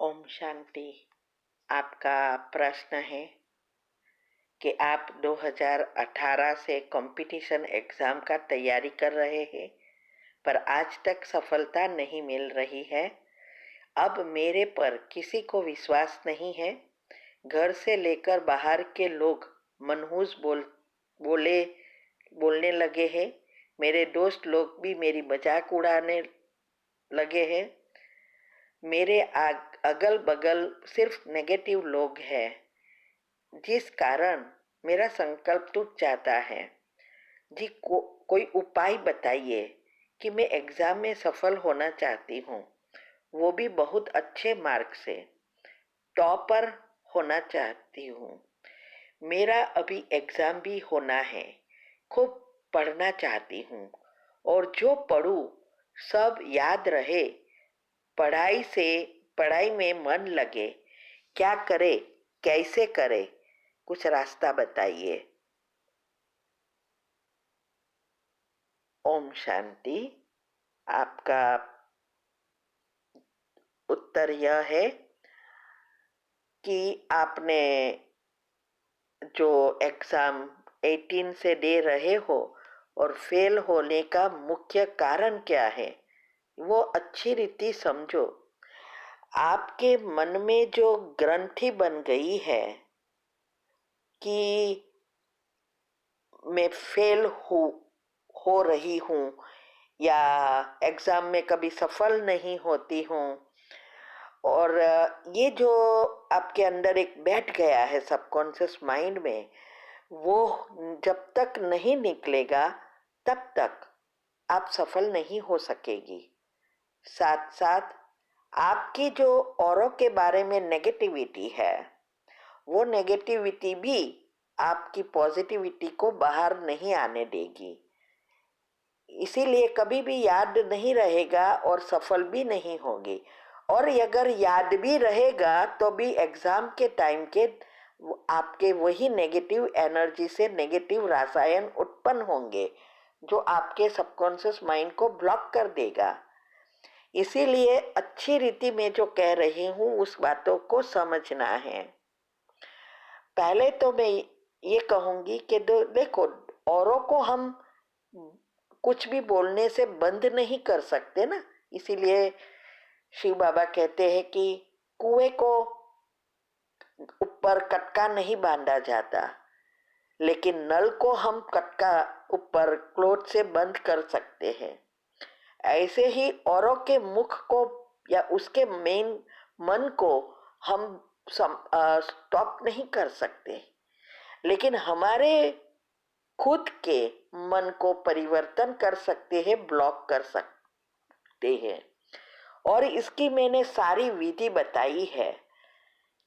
ओम शांति। आपका प्रश्न है कि आप 2018 से कंपटीशन एग्ज़ाम का तैयारी कर रहे हैं पर आज तक सफलता नहीं मिल रही है। अब मेरे पर किसी को विश्वास नहीं है। घर से लेकर बाहर के लोग मनहूस बोलने लगे हैं। मेरे दोस्त लोग भी मेरी मजाक उड़ाने लगे हैं। मेरे अगल बगल सिर्फ नेगेटिव लोग हैं, जिस कारण मेरा संकल्प टूट जाता है। जी कोई उपाय बताइए कि मैं एग्जाम में सफल होना चाहती हूँ, वो भी बहुत अच्छे मार्क से। टॉपर होना चाहती हूँ। मेरा अभी एग्जाम भी होना है। खूब पढ़ना चाहती हूँ और जो पढ़ूँ सब याद रहे। पढ़ाई में मन लगे। क्या करे, कैसे करे, कुछ रास्ता बताइए। ओम शांति। आपका उत्तर यह है कि आपने जो एग्जाम 18 से दे रहे हो और फेल होने का मुख्य कारण क्या है, वो अच्छी रीति समझो। आपके मन में जो ग्रंथि बन गई है कि मैं फेल हो रही हूँ या एग्जाम में कभी सफल नहीं होती हूँ, और ये जो आपके अंदर एक बैठ गया है सबकॉन्शियस माइंड में, वो जब तक नहीं निकलेगा तब तक आप सफल नहीं हो सकेगी। साथ साथ आपकी जो औरों के बारे में नेगेटिविटी है, वो नेगेटिविटी भी आपकी पॉजिटिविटी को बाहर नहीं आने देगी। इसीलिए कभी भी याद नहीं रहेगा और सफल भी नहीं होगी। और अगर याद भी रहेगा तो भी एग्जाम के टाइम के आपके वही नेगेटिव एनर्जी से नेगेटिव रसायन उत्पन्न होंगे जो आपके सबकॉन्शियस माइंड को ब्लॉक कर देगा। इसीलिए अच्छी रीति में जो कह रही हूँ उस बातों को समझना है। पहले तो मैं ये कहूंगी कि देखो, औरों को हम कुछ भी बोलने से बंद नहीं कर सकते ना। इसीलिए शिव बाबा कहते हैं कि कुएं को ऊपर कटका नहीं बांधा जाता, लेकिन नल को हम कटका ऊपर क्लोथ से बंद कर सकते हैं। ऐसे ही औरों के मुख को या उसके मेन मन को हम स्टॉप नहीं कर सकते, लेकिन हमारे खुद के मन को परिवर्तन कर सकते हैं, ब्लॉक कर सकते हैं। और इसकी मैंने सारी विधि बताई है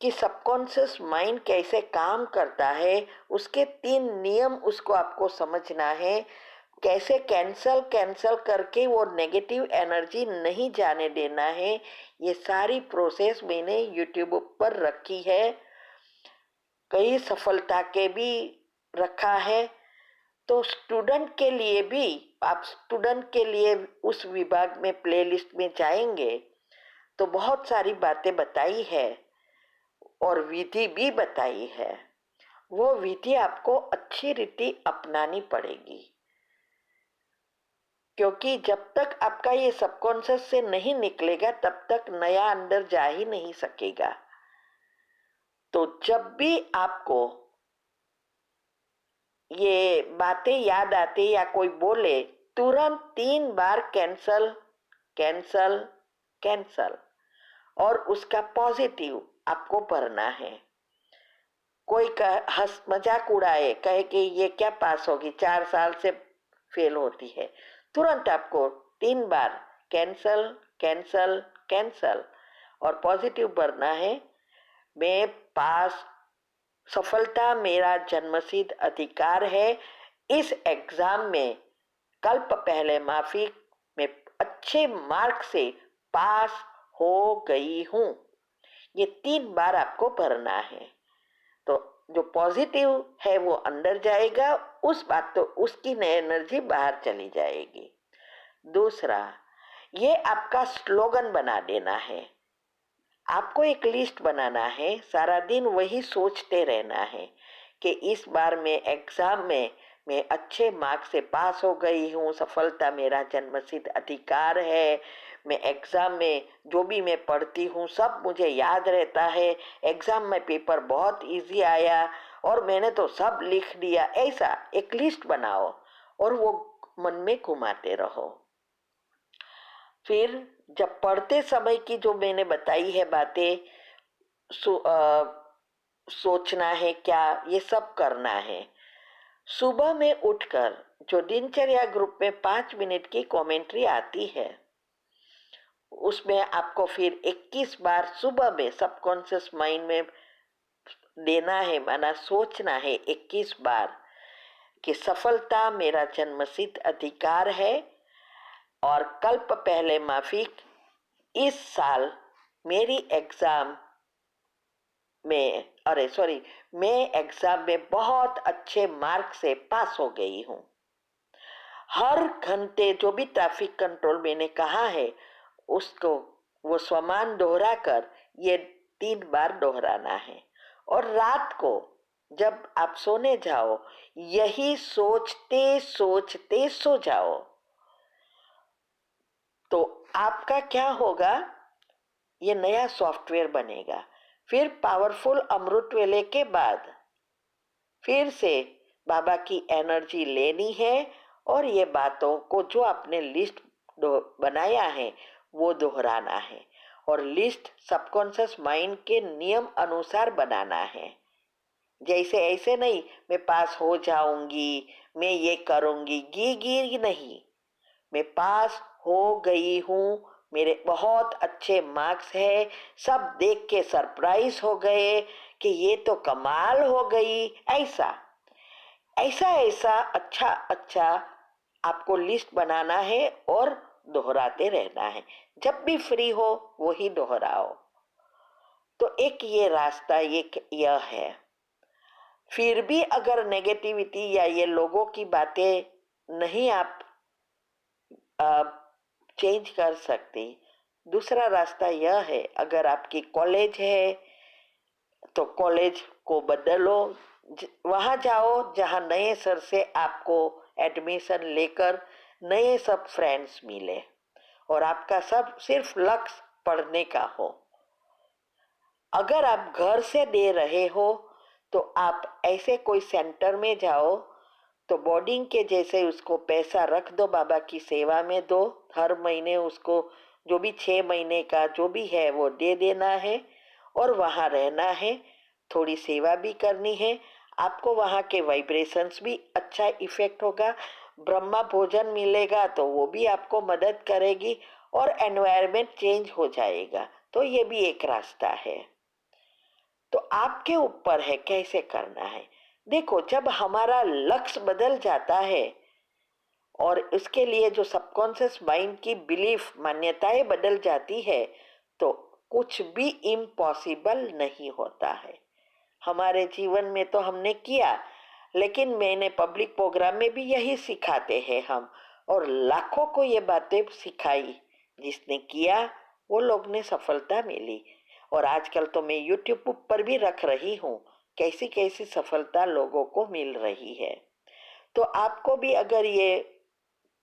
कि सबकॉन्शियस माइंड कैसे काम करता है। उसके 3 नियम उसको आपको समझना है। कैसे कैंसल कैंसल करके वो नेगेटिव एनर्जी नहीं जाने देना है, ये सारी प्रोसेस मैंने यूट्यूब पर रखी है। कई सफलता के भी रखा है। तो स्टूडेंट के लिए भी, आप स्टूडेंट के लिए उस विभाग में प्लेलिस्ट में जाएंगे तो बहुत सारी बातें बताई है और विधि भी बताई है। वो विधि आपको अच्छी रीति अपनानी पड़ेगी, क्योंकि जब तक आपका ये सबकॉन्शियस से नहीं निकलेगा तब तक नया अंदर जा ही नहीं सकेगा। तो जब भी आपको ये बातें याद आते या कोई बोले, तुरंत 3 बार कैंसल कैंसल कैंसल और उसका पॉजिटिव आपको भरना है। कोई हंस मजाक उड़ाए, कहे कि ये क्या पास होगी, 4 साल से फेल होती है, तुरंत आपको 3 बार कैंसल कैंसल कैंसल और पॉजिटिव भरना है। मैं पास, सफलता मेरा जन्मसिद्ध अधिकार है। इस एग्जाम में कल्प पहले माफी में अच्छे मार्क से पास हो गई हूँ, ये 3 बार आपको भरना है। तो जो पॉजिटिव है वो अंदर जाएगा, उस बात तो उसकी एनर्जी बाहर चली जाएगी। दूसरा, ये आपका स्लोगन बना देना है। आपको एक लिस्ट बनाना है, सारा दिन वही सोचते रहना है कि इस बार मैं एग्जाम में मैं अच्छे मार्क्स से पास हो गई हूँ, सफलता मेरा जन्मसिद्ध अधिकार है। मैं एग्जाम में जो भी मैं पढ़ती हूँ सब मुझे याद रहता है। एग्जाम में पेपर बहुत इजी आया और मैंने तो सब लिख दिया। ऐसा एक लिस्ट बनाओ और वो मन में घुमाते रहो। फिर जब पढ़ते समय की जो मैंने बताई है बातें, सोचना है क्या, ये सब करना है। सुबह में उठकर जो दिनचर्या ग्रुप में 5 मिनट की कमेंट्री आती है, उसमें आपको फिर 21 बार सुबह में सबकॉन्शियस माइंड में देना है, माना सोचना है 21 बार कि सफलता मेरा जन्मसिद्ध अधिकार है और कल्प पहले माफिक इस साल मेरी एग्जाम में, अरे सॉरी, मैं एग्जाम में बहुत अच्छे मार्क से पास हो गई हूँ। हर घंटे जो भी ट्रैफिक कंट्रोल मैंने कहा है उसको वो समान दोहरा कर ये 3 बार दोहराना है। और रात को जब आप सोने जाओ यही सोचते सोचते सो जाओ। तो आपका क्या होगा, ये नया सॉफ्टवेयर बनेगा। फिर पावरफुल अमृत वेले के बाद फिर से बाबा की एनर्जी लेनी है और ये बातों को जो आपने लिस्ट बनाया है वो दोहराना है। और लिस्ट सबकॉन्शियस माइंड के नियम अनुसार बनाना है। जैसे ऐसे नहीं मैं पास हो जाऊंगी, मैं ये करूंगी, गी नहीं। मैं पास हो गई हूँ, मेरे बहुत अच्छे मार्क्स है, सब देख के सरप्राइज हो गए कि ये तो कमाल हो गई। ऐसा ऐसा ऐसा अच्छा अच्छा आपको लिस्ट बनाना है और दोहराते रहना है। जब भी फ्री हो वही दोहराओ। तो एक ये रास्ता, एक यह है। फिर भी अगर नेगेटिविटी या ये लोगों की बातें नहीं आप चेंज कर सकते, दूसरा रास्ता यह है, अगर आपकी कॉलेज है तो कॉलेज को बदलो, वहां जाओ जहां नए सर से आपको एडमिशन लेकर नए सब फ्रेंड्स मिले और आपका सब सिर्फ लक्ष्य पढ़ने का हो। अगर आप घर से दे रहे हो तो आप ऐसे कोई सेंटर में जाओ तो बोर्डिंग के जैसे उसको पैसा रख दो, बाबा की सेवा में दो। हर महीने उसको जो भी 6 महीने का जो भी है वो दे देना है और वहाँ रहना है, थोड़ी सेवा भी करनी है। आपको वहाँ के वाइब्रेशंस भी अच्छा इफेक्ट होगा, ब्रह्मा भोजन मिलेगा तो वो भी आपको मदद करेगी और एनवायरनमेंट चेंज हो जाएगा। तो ये भी एक रास्ता है। तो आपके ऊपर है कैसे करना है। देखो, जब हमारा लक्ष्य बदल जाता है और उसके लिए जो सबकॉन्शियस माइंड की बिलीफ मान्यताएं बदल जाती है तो कुछ भी इम्पॉसिबल नहीं होता है। हमारे जीवन में तो हमने किया, लेकिन मैंने पब्लिक प्रोग्राम में भी यही सिखाते हैं हम, और लाखों को ये बातें सिखाई। जिसने किया वो लोग ने सफलता मिली। और आजकल तो मैं यूट्यूब पर भी रख रही हूँ कैसी कैसी सफलता लोगों को मिल रही है। तो आपको भी अगर ये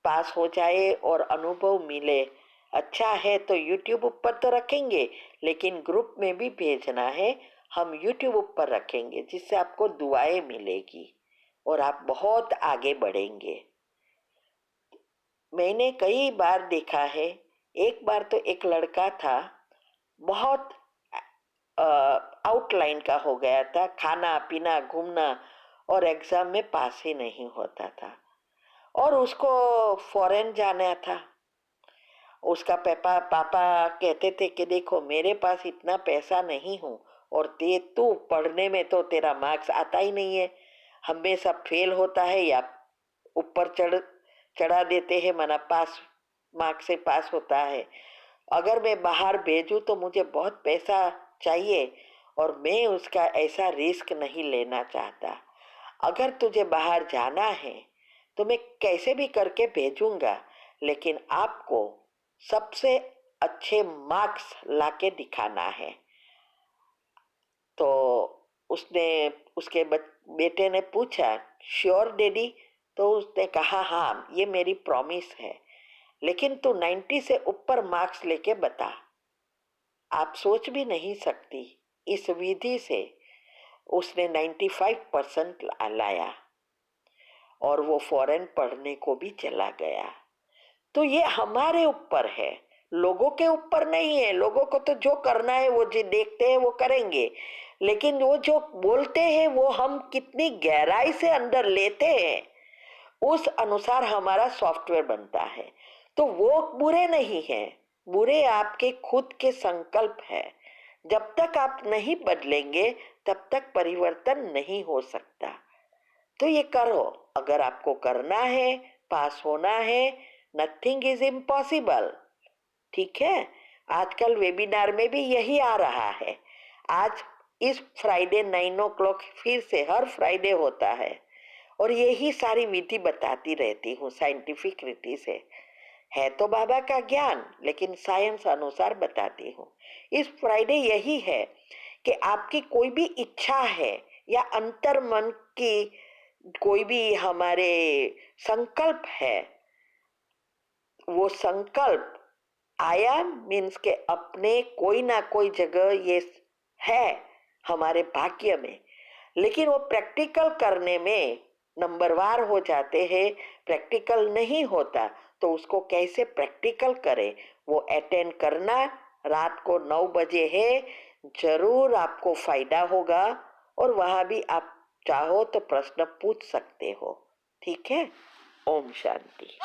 पास हो जाए और अनुभव मिले, अच्छा है तो यूट्यूब पर तो रखेंगे, लेकिन ग्रुप में भी भेजना है। हम यूट्यूब पर रखेंगे जिससे आपको दुआएं मिलेगी और आप बहुत आगे बढ़ेंगे। मैंने कई बार देखा है, एक बार तो एक लड़का था, बहुत आउटलाइन का हो गया था, खाना पीना घूमना, और एग्जाम में पास ही नहीं होता था और उसको फॉरेन जाना था। उसका पापा पापा कहते थे कि देखो मेरे पास इतना पैसा नहीं हूँ और तू पढ़ने में तो तेरा मार्क्स आता ही नहीं है, हमेशा फेल होता है या ऊपर चढ़ा देते हैं, मना पास मार्क्स से पास होता है। अगर मैं बाहर भेजूं तो मुझे बहुत पैसा चाहिए और मैं उसका ऐसा रिस्क नहीं लेना चाहता। अगर तुझे बाहर जाना है तो मैं कैसे भी करके भेजूंगा, लेकिन आपको सबसे अच्छे मार्क्स लाके दिखाना है। तो उसने उसके बेटे ने पूछा, श्योर डैडी? तो उसने कहा, हाँ ये मेरी प्रॉमिस है, लेकिन तू 90 से ऊपर मार्क्स लेके बता। आप सोच भी नहीं सकती, इस विधि से उसने 95% लाया और वो फॉरेन पढ़ने को भी चला गया। तो ये हमारे ऊपर है, लोगों के ऊपर नहीं है। लोगों को तो जो करना है वो जो देखते हैं वो करेंगे, लेकिन वो जो बोलते हैं वो हम कितनी गहराई से अंदर लेते हैं, उस अनुसार हमारा सॉफ्टवेयर बनता है। तो वो बुरे नहीं है, बुरे आपके खुद के संकल्प है। जब तक आप नहीं बदलेंगे तब तक परिवर्तन नहीं हो सकता। तो ये करो, अगर आपको करना है, पास होना है, नथिंग इज इम्पॉसिबल। ठीक है, आजकल वेबिनार में भी यही आ रहा है। आज इस फ्राइडे 9 o'clock फिर से हर फ्राइडे होता है और यही सारी विधि बताती रहती हूँ साइंटिफिक रीति से। है तो बाबा का ज्ञान, लेकिन साइंस अनुसार बताती हूँ। इस फ्राइडे यही है कि आपकी कोई भी इच्छा है या अंतर मन की कोई भी हमारे संकल्प है, वो संकल्प आया मीन्स के अपने कोई ना कोई जगह ये है हमारे भाग्य में, लेकिन वो प्रैक्टिकल करने में नंबरवार हो जाते हैं। प्रैक्टिकल नहीं होता तो उसको कैसे प्रैक्टिकल करें, वो अटेंड करना। रात को 9 बजे है, जरूर आपको फायदा होगा और वहां भी आप चाहो तो प्रश्न पूछ सकते हो। ठीक है, ओम शांति।